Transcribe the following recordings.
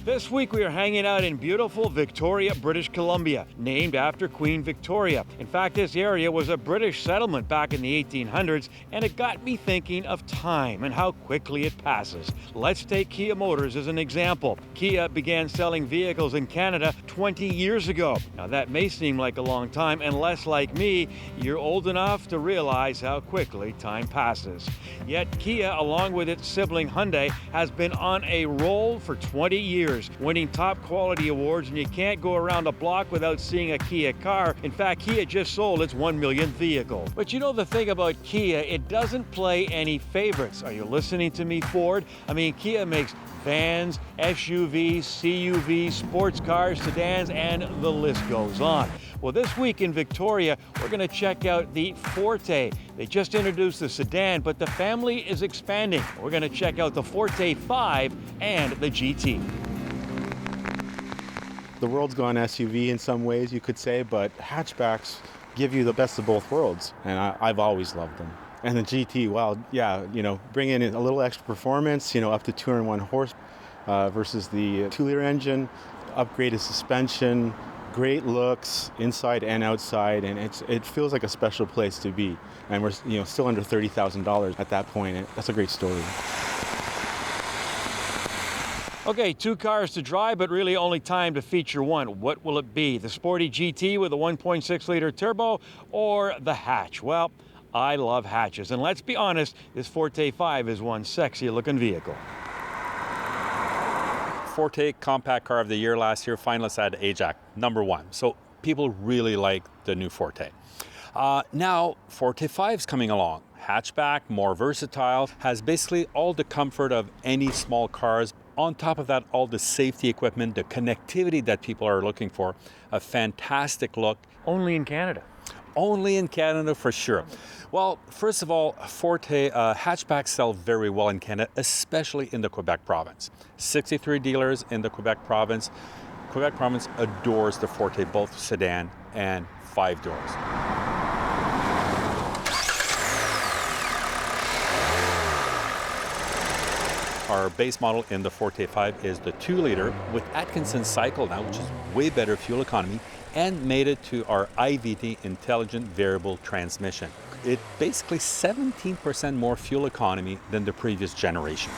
This week we are hanging out in beautiful Victoria, British Columbia, named after Queen Victoria. In fact, this area was a British settlement back in the 1800s, and it got me thinking of time and how quickly it passes. Let's take Kia Motors as an example. Kia began selling vehicles in Canada 20 years ago. Now that may seem like a long time, unless, like me, you're old enough to realize how quickly time passes. Yet Kia, along with its sibling Hyundai, has been on a roll for 20 years. Winning top quality awards, and you can't go around a block without seeing a Kia car. In fact, Kia just sold its 1 millionth vehicle. But you know the thing about Kia, it doesn't play any favorites. Are you listening to me, Ford? I mean, Kia makes vans, SUVs, CUVs, sports cars, sedans, and the list goes on. Well, this week in Victoria, we're going to check out the Forte. They just introduced the sedan, but the family is expanding. We're going to check out the Forte5 and the GT. The world's gone SUV in some ways, you could say, but hatchbacks give you the best of both worlds, and I've always loved them. And the GT, well, yeah, bring in a little extra performance, up to 201 horse versus the 2-liter engine, upgraded suspension, great looks inside and outside, and it feels like a special place to be. And we're still under $30,000 at that point. That's a great story. Okay, 2 cars to drive, but really only time to feature one. What will it be? The sporty GT with a 1.6-liter turbo or the hatch? Well, I love hatches, and let's be honest, this Forte5 is one sexy-looking vehicle. Forte Compact Car of the Year last year, finalist at AJAC, #1. So people really like the new Forte. Now, Forte5's coming along. Hatchback, more versatile, has basically all the comfort of any small cars. On top of that, all the safety equipment, the connectivity that people are looking for, a fantastic look. Only in Canada. Only in Canada for sure. Well, first of all, Forte hatchbacks sell very well in Canada, especially in the Quebec province. 63 dealers in the Quebec province. Quebec province adores the Forte, both sedan and 5 doors. Our base model in the Forte5 is the 2-liter with Atkinson cycle now, which is way better fuel economy, and made it to our IVT intelligent variable transmission. It basically 17% more fuel economy than the previous generation.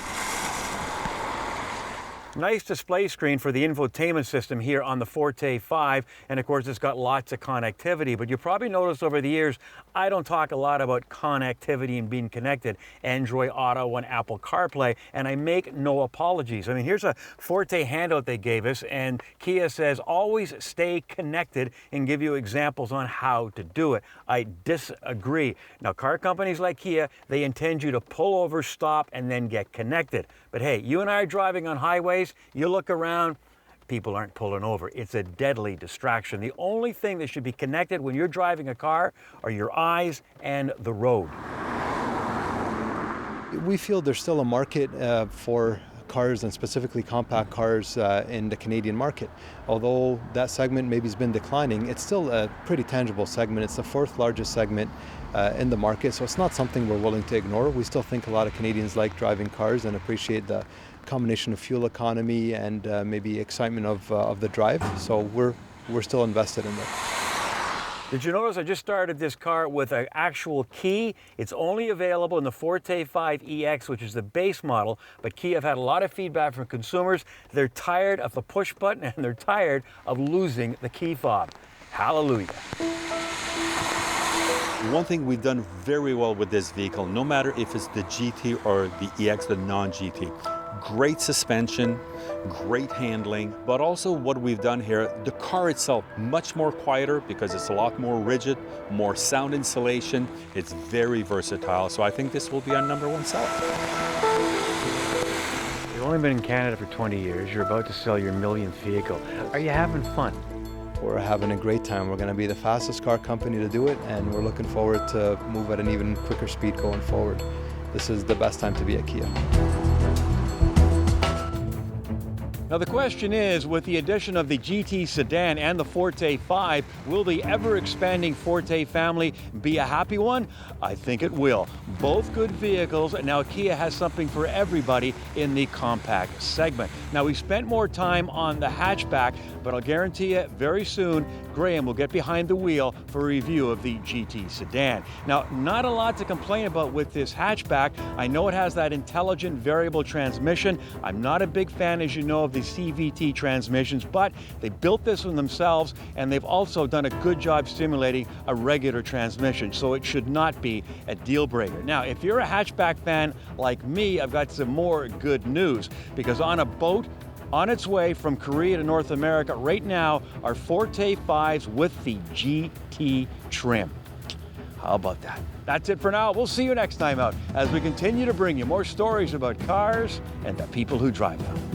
Nice display screen for the infotainment system here on the Forte5, and of course it's got lots of connectivity, but you probably noticed over the years I don't talk a lot about connectivity and being connected, Android Auto and Apple CarPlay, and I make no apologies. I mean, here's a Forte handout they gave us, and Kia says always stay connected and give you examples on how to do it. I disagree. Now, car companies like Kia, they intend you to pull over, stop, and then get connected. But hey, you and I are driving on highways, you look around, people aren't pulling over. It's a deadly distraction. The only thing that should be connected when you're driving a car are your eyes and the road. We feel there's still a market for cars, and specifically compact cars in the Canadian market. Although that segment maybe has been declining, it's still a pretty tangible segment. It's the 4th largest segment in the market, so it's not something we're willing to ignore. We still think a lot of Canadians like driving cars and appreciate the combination of fuel economy and maybe excitement of the drive. So we're still invested in it. Did you notice I just started this car with an actual key? It's only available in the Forte5 EX, which is the base model, but Kia have had a lot of feedback from consumers. They're tired of the push button and they're tired of losing the key fob. Hallelujah. One thing we've done very well with this vehicle, no matter if it's the GT or the EX, the non-GT, great suspension, great handling, but also what we've done here, the car itself, much more quieter because it's a lot more rigid, more sound insulation. It's very versatile, so I think this will be our #1 seller. You've only been in Canada for 20 years. You're about to sell your millionth vehicle. Are you having fun? We're having a great time. We're going to be the fastest car company to do it, and we're looking forward to move at an even quicker speed going forward. This is the best time to be at Kia. Now the question is, with the addition of the GT sedan and the Forte 5, will the ever-expanding Forte family be a happy one? I think it will. Both good vehicles, and now Kia has something for everybody in the compact segment. Now we spent more time on the hatchback, but I'll guarantee you very soon Graham will get behind the wheel for a review of the GT sedan. Now, not a lot to complain about with this hatchback. I know it has that intelligent variable transmission. I'm not a big fan, as you know, of the CVT transmissions, but they built this one themselves, and they've also done a good job simulating a regular transmission, so it should not be a deal breaker. Now, if you're a hatchback fan like me, I've got some more good news, because on a boat on its way from Korea to North America right now are Forte 5s with the GT trim. How about that? That's it for now. We'll see you next time out as we continue to bring you more stories about cars and the people who drive them.